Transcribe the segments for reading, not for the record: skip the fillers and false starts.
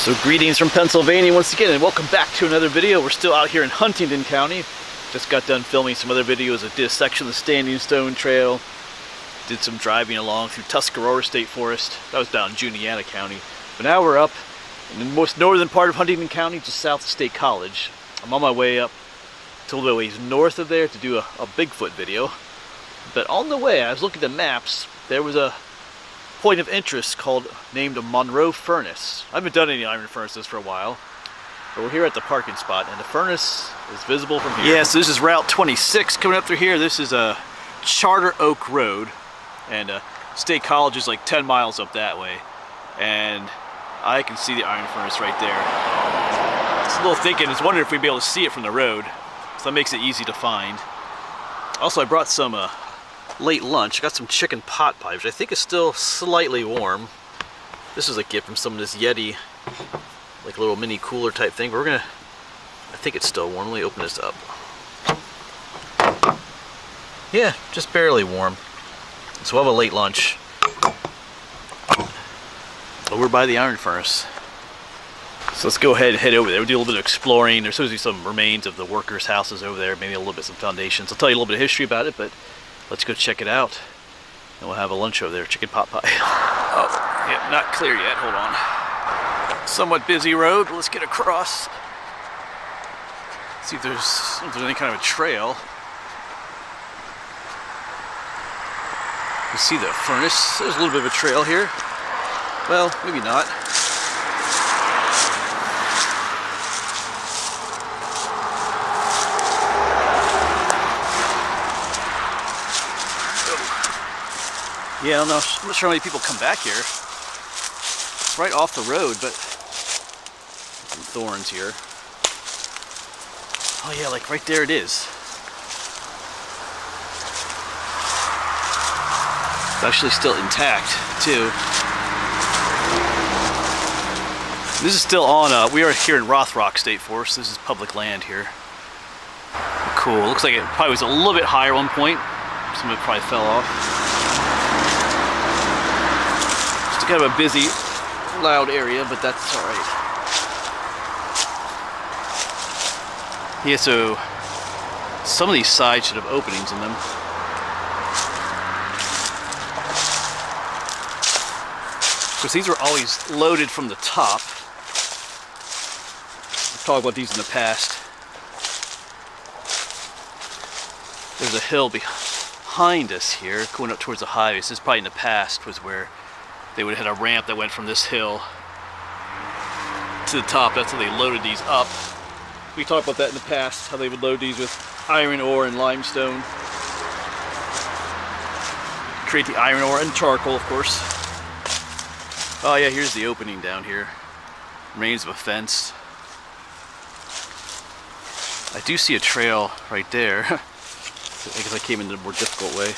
So greetings from Pennsylvania once again, and welcome back to another video. We're still out here in Huntington County. Just got done filming some other videos. I did a section of the Standing Stone Trail. Did some driving along through Tuscarora State Forest. That was down in Juniata County. But now we're up in the most northern part of Huntington County, just south of State College. I'm on my way up to a little ways north of there to do a Bigfoot video. But on the way, I was looking at the maps. There was a point of interest named a Monroe furnace. I haven't done any iron furnaces for a while, but we're here at the parking spot, and the furnace is visible from here. Yeah, so this is Route 26 coming up through here. This is a Charter Oak Road, and State College is like 10 miles up that way, and I can see the iron furnace right there. Just a little thinking, I was wondering if we'd be able to see it from the road, so that makes it easy to find. Also, I brought some late lunch. I got some chicken pot pie, which I think is still slightly warm. This is a gift from some of this Yeti, like a little mini cooler type thing. But I think it's still warm. Let me open this up. Yeah, just barely warm. So we'll have a late lunch over by the iron furnace. So let's go ahead and head over there. We'll do a little bit of exploring. There's supposed to be some remains of the workers' houses over there, maybe a little bit some foundations. I'll tell you a little bit of history about it, but let's go check it out. And we'll have a lunch over there, chicken pot pie. Oh, yeah, not clear yet, hold on. Somewhat busy road, but let's get across. See if there's any kind of a trail. You see the furnace, there's a little bit of a trail here. Well, maybe not. Yeah, I'm not sure how many people come back here. It's right off the road, but some thorns here. Oh yeah, like right there it is. It's actually still intact, too. This is still on, we are here in Rothrock State Forest. This is public land here. Cool, looks like it probably was a little bit higher at one point. Some of it probably fell off. Kind of a busy, loud area, but that's all right. Yeah, so some of these sides should have openings in them. Because these were always loaded from the top. We've talked about these in the past. There's a hill behind us here, going up towards the highway. This is probably in the past was where they would have had a ramp that went from this hill to the top. That's how they loaded these up. We talked about that in the past, how they would load these with iron ore and limestone. Create the iron ore and charcoal, of course. Oh yeah, here's the opening down here. Remains of a fence. I do see a trail right there. I guess I came in the more difficult way.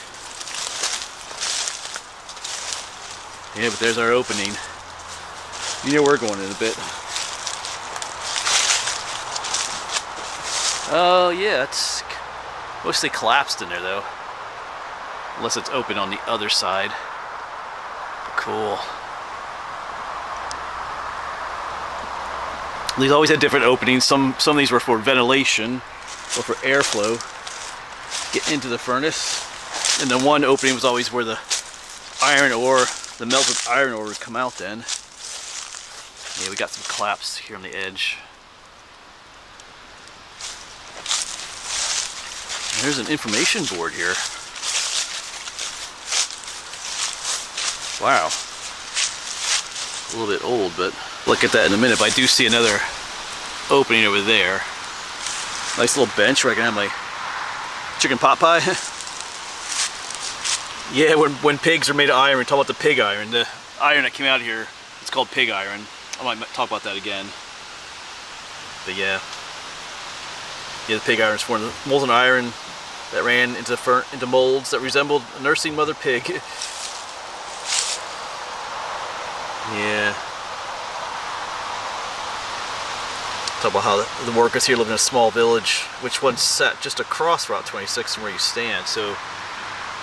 Yeah, but there's our opening. You know we're going in a bit. Oh yeah, it's mostly collapsed in there though. Unless it's open on the other side. Cool. These always had different openings. Some of these were for ventilation or for airflow. Get into the furnace. And then one opening was always where the iron ore, the melted iron ore would come out then. Yeah, we got some collapse here on the edge. There's an information board here. Wow. A little bit old, but look at that in a minute. But I do see another opening over there. Nice little bench where I can have my chicken pot pie. Yeah, when pigs are made of iron, we talk about the pig iron. The iron that came out here, it's called pig iron. I might talk about that again. But yeah. Yeah, the pig iron is formed of molten iron that ran into molds that resembled a nursing mother pig. Yeah. Talk about how the workers here live in a small village, which once sat just across Route 26 from where you stand. So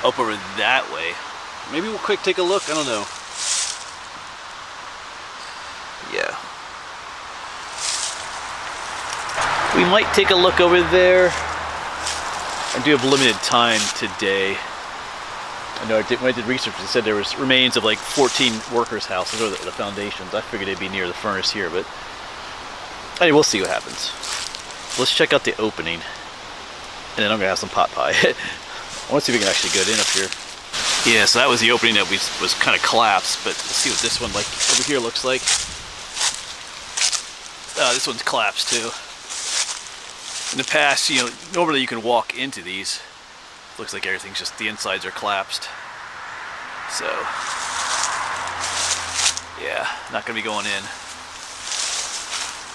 up over that way. Maybe we'll quick take a look, I don't know. Yeah. We might take a look over there. I do have limited time today. I know when I did research, they said there was remains of like 14 workers' houses, or the foundations. I figured they'd be near the furnace here, but anyway, we'll see what happens. Let's check out the opening, and then I'm gonna have some pot pie. I want to see if we can actually get in up here. Yeah, so that was the opening that was kind of collapsed, but let's see what this one like over here looks like. This one's collapsed too. In the past, you know, normally you can walk into these. Looks like everything's just, the insides are collapsed. So, yeah, not gonna be going in.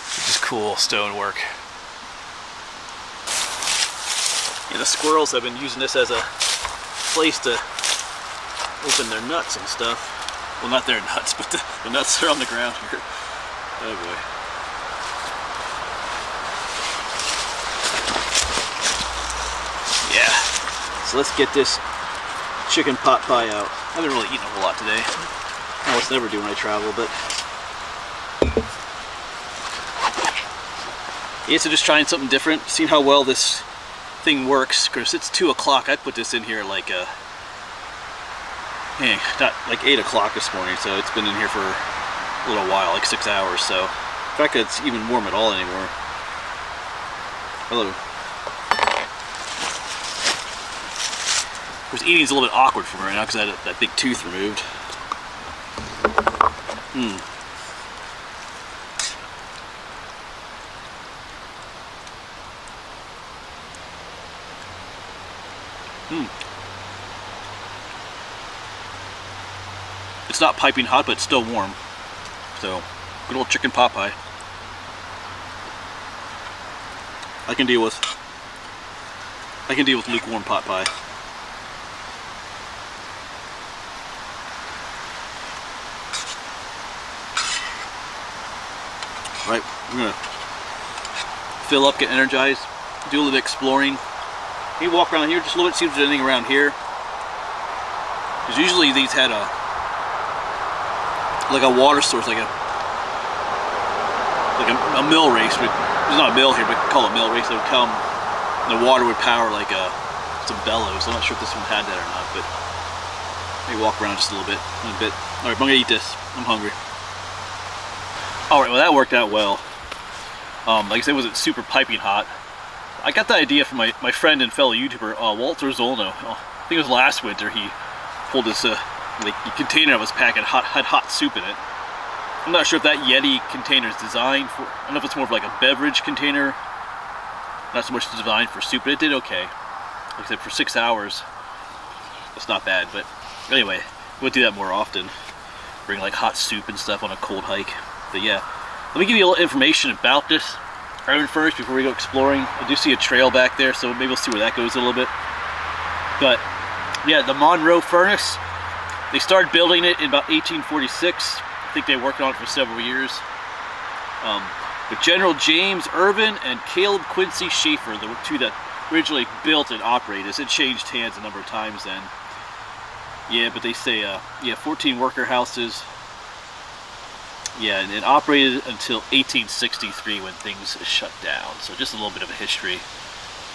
Which is cool stonework. Yeah, the squirrels have been using this as a place to open their nuts and stuff. Well, not their nuts, but the nuts are on the ground here. Oh boy. Yeah. So let's get this chicken pot pie out. I haven't really eaten a whole lot today. I almost never do when I travel, but yeah, so just trying something different, seeing how well this thing works. Because it's 2 o'clock. I put this in here like not like 8 o'clock this morning, so it's been in here for a little while, like 6 hours. So in fact, it's even warm at all anymore. Hello. Of course, eating's a little bit awkward for me right now because I had that big tooth removed. It's not piping hot, but it's still warm. So, good old chicken pot pie. I can deal with lukewarm pot pie. Right, I'm gonna fill up, get energized, do a little bit exploring. Maybe walk around here just a little bit, see if there's anything around here. Because usually these had a water source, like a mill race. But there's not a mill here, but call it a mill race. That would come, and the water would power like some bellows. I'm not sure if this one had that or not, but maybe walk around just a little bit. All right, I'm gonna eat this. I'm hungry. All right, well that worked out well. Like I said, it wasn't super piping hot. I got the idea from my friend and fellow YouTuber, Walter Zolno. I think it was last winter. He pulled this like container that was packing had hot soup in it. I'm not sure if that Yeti container is designed for, I don't know if it's more of like a beverage container, not so much designed for soup, but it did okay. Like I said, for 6 hours, it's not bad. But anyway, we'll do that more often. Bring like hot soup and stuff on a cold hike. But yeah, let me give you a little information about this iron furnace before we go exploring. I do see a trail back there, so maybe we'll see where that goes a little bit. But yeah, the Monroe furnace, they started building it in about 1846. I think they worked on it for several years. But General James Irvin and Caleb Quincy Schaefer, the two that originally built and operated this, it changed hands a number of times then. Yeah, but they say, yeah, 14 worker houses. Yeah, and it operated until 1863 when things shut down. So just a little bit of a history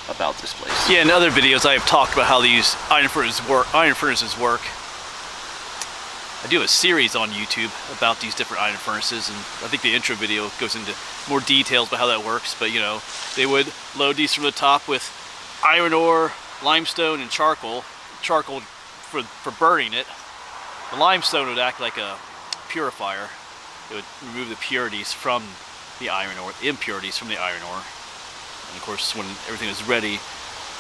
about this place. Yeah, in other videos I have talked about how these iron furnaces work. I do a series on YouTube about these different iron furnaces, and I think the intro video goes into more details about how that works. But you know, they would load these from the top with iron ore, limestone, and charcoal. Charcoal for burning it. The limestone would act like a purifier. It would remove the purities from the iron ore, the impurities from the iron ore. And of course, when everything was ready,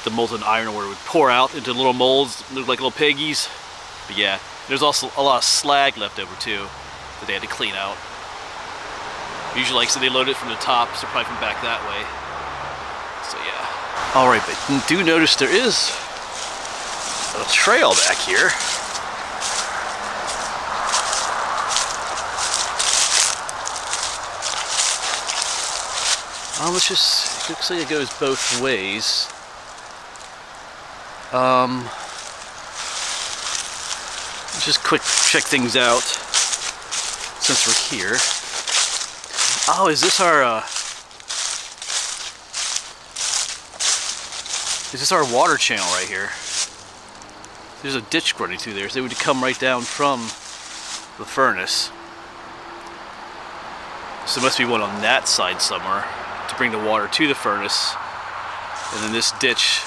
the molten iron ore would pour out into little molds, look like little piggies. But yeah, there's also a lot of slag left over too that they had to clean out. Usually, like I said, they load it from the top, so probably from back that way. So yeah. All right, but do notice there is a trail back here. Let's just, it looks like it goes both ways. Let's just quick check things out since we're here. Oh, is this our, This is our water channel right here. There's a ditch running through there, so it would come right down from the furnace. So there must be one on that side somewhere to bring the water to the furnace. And then this ditch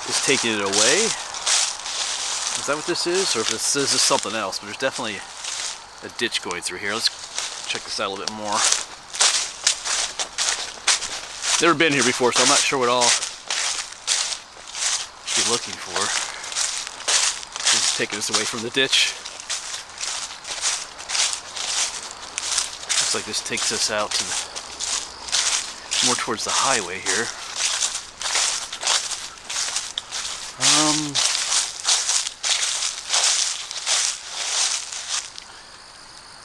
is taking it away. Is that what this is? Or if this is something else, but there's definitely a ditch going through here. Let's check this out a little bit more. Never been here before, so I'm not sure what all she's looking for. She's taking us away from the ditch. Looks like this takes us out to more towards the highway here.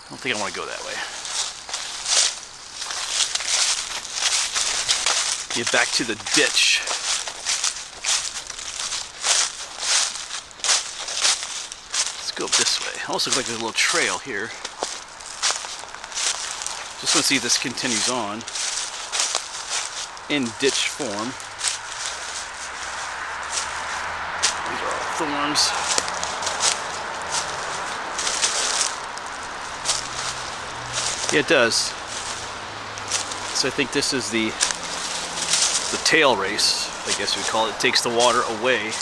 I don't think I want to go that way. Get back to the ditch. Let's go up this way. Almost looks like there's a little trail here. Just want to see if this continues on in ditch form. These are all thorns. Yeah, it does. So I think this is the tail race, I guess we call it. It takes the water away.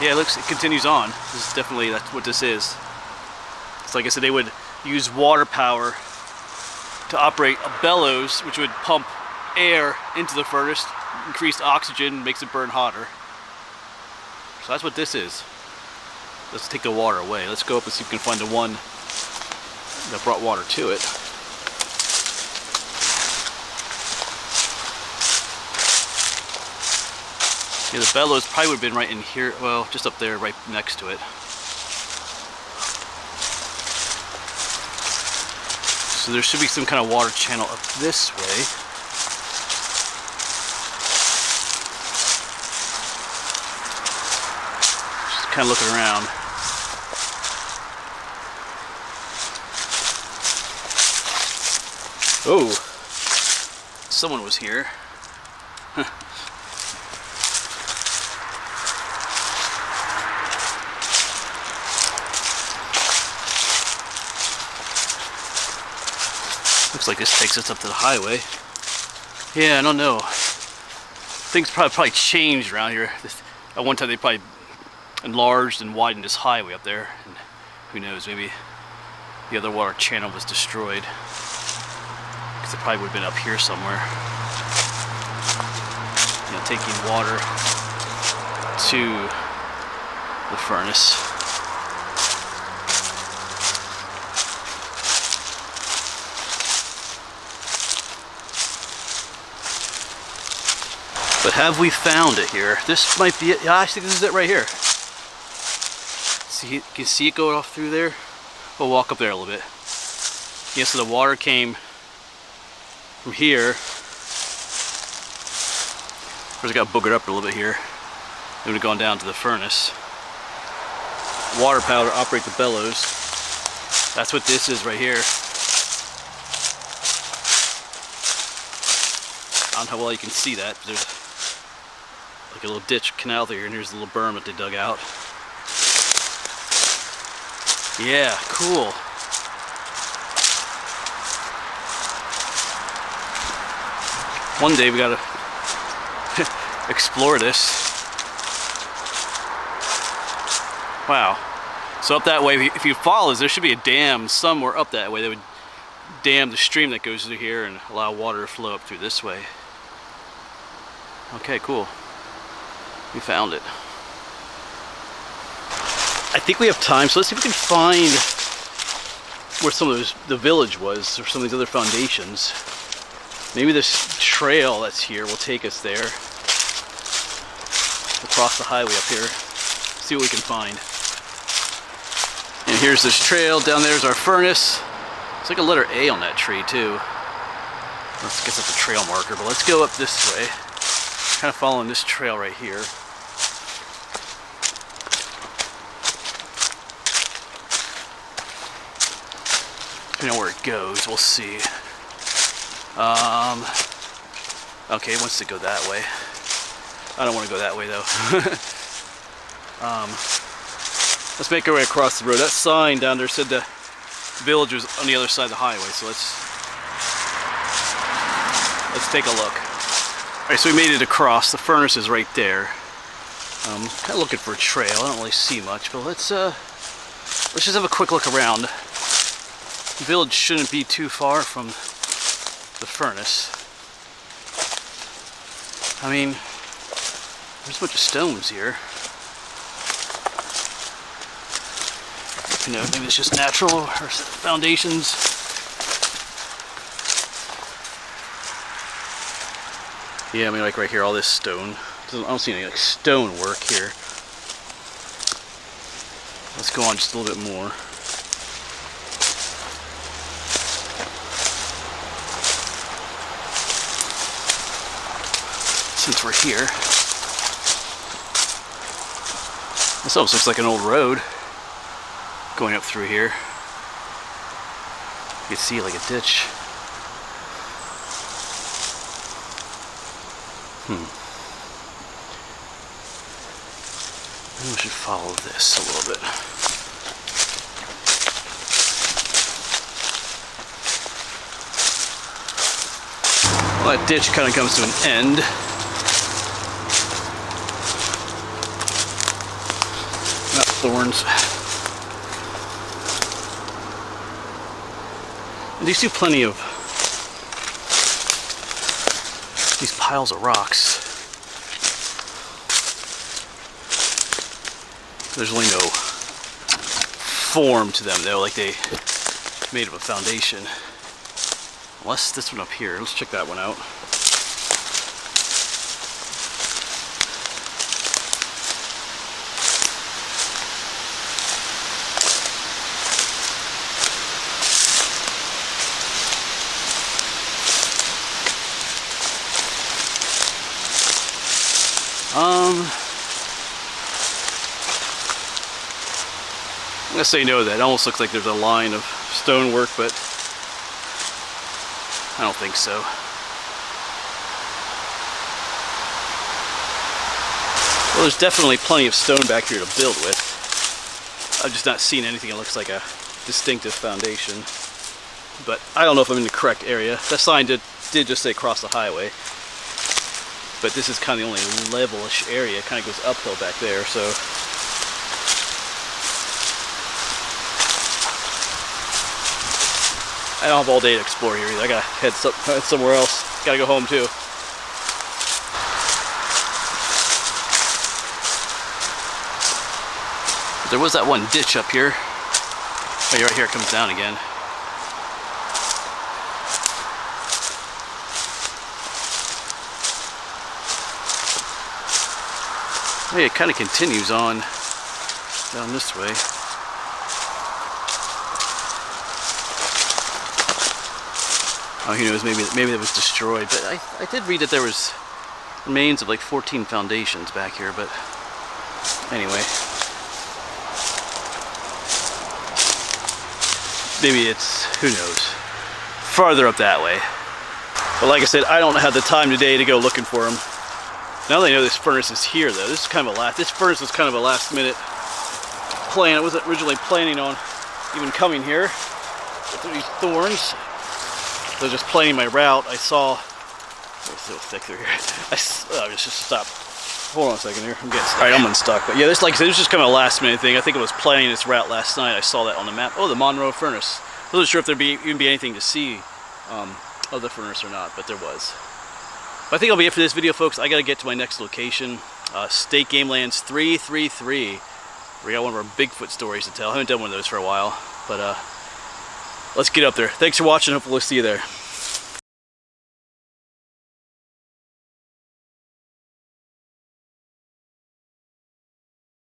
Yeah, it continues on. This is definitely, that's what this is. So like I said, they would use water power to operate a bellows, which would pump air into the furnace, increased oxygen, makes it burn hotter. So that's what this is. Let's take the water away. Let's go up and see if we can find the one that brought water to it. Yeah, the bellows probably would have been right in here, well, just up there, right next to it. So there should be some kind of water channel up this way. Just kind of looking around. Oh, someone was here. Looks like this takes us up to the highway. Yeah, I don't know. Things probably changed around here. At one time they probably enlarged and widened this highway up there. And who knows, maybe the other water channel was destroyed. Because it probably would have been up here somewhere. You know, taking water to the furnace. But have we found it here? This might be it. Yeah, I think this is it right here. See, you can see it go off through there. We'll walk up there a little bit. Yeah, so the water came from here. First it got boogered up a little bit here. It would have gone down to the furnace. Water power to operate the bellows. That's what this is right here. I don't know how well you can see that, but there's like a little ditch canal there, and here's a little berm that they dug out. Yeah, cool. One day we gotta explore this. Wow. So up that way, if you follow this, there should be a dam somewhere up that way that would dam the stream that goes through here and allow water to flow up through this way. Okay, cool. We found it. I think we have time, so let's see if we can find where some of the village was, or some of these other foundations. Maybe this trail that's here will take us there. Across the highway up here. See what we can find. And here's this trail. Down there's our furnace. It's like a letter A on that tree too. I guess that's a trail marker, but let's go up this way. Kind of following this trail right here. Depending on where it goes, we'll see. Okay, it wants to go that way. I don't want to go that way though. Let's make our way across the road. That sign down there said the village was on the other side of the highway, so let's take a look. Alright, so we made it across. The furnace is right there. Kind of looking for a trail. I don't really see much, but let's just have a quick look around. The village shouldn't be too far from the furnace. I mean, there's a bunch of stones here. You know, maybe it's just natural or foundations. Yeah, I mean, like right here, all this stone. I don't see any like stone work here. Let's go on just a little bit more. Since we're here, this almost looks like an old road going up through here. You can see like a ditch. Maybe we should follow this a little bit. Well, that ditch kind of comes to an end. Not thorns. And you see plenty of these piles of rocks. There's really no form to them though, like they made of a foundation. Unless this one up here. Let's check that one out. I'm gonna say no to that. It almost looks like there's a line of stonework, but I don't think so. Well, there's definitely plenty of stone back here to build with. I've just not seen anything that looks like a distinctive foundation. But I don't know if I'm in the correct area. That sign did just say across the highway. But this is kind of the only levelish area. It kind of goes uphill back there, so. I don't have all day to explore here either. I gotta head somewhere else. Gotta go home too. There was that one ditch up here. Oh, right here it comes down again. Hey, it kind of continues on down this way. Oh, who knows, maybe it was destroyed, but I did read that there was remains of like 14 foundations back here, but anyway. Maybe it's, who knows, farther up that way. But like I said, I don't have the time today to go looking for them. Now that I know this furnace is here though, this furnace was kind of a last minute plan. I wasn't originally planning on even coming here through these thorns. I was just planning my route. I saw, it's so thick through here. I just stop. Hold on a second here. I'm getting stuck. All right, I'm unstuck. But yeah, this, like I said, this was just kind of a last minute thing. I think I was planning this route last night. I saw that on the map. Oh, the Monroe furnace. I wasn't sure if there'd even be anything to see of the furnace or not, but there was. But I think that'll be it for this video, folks. I got to get to my next location, State Game Lands 333. We got one of our Bigfoot stories to tell. I haven't done one of those for a while, but let's get up there. Thanks for watching. Hopefully we'll see you there.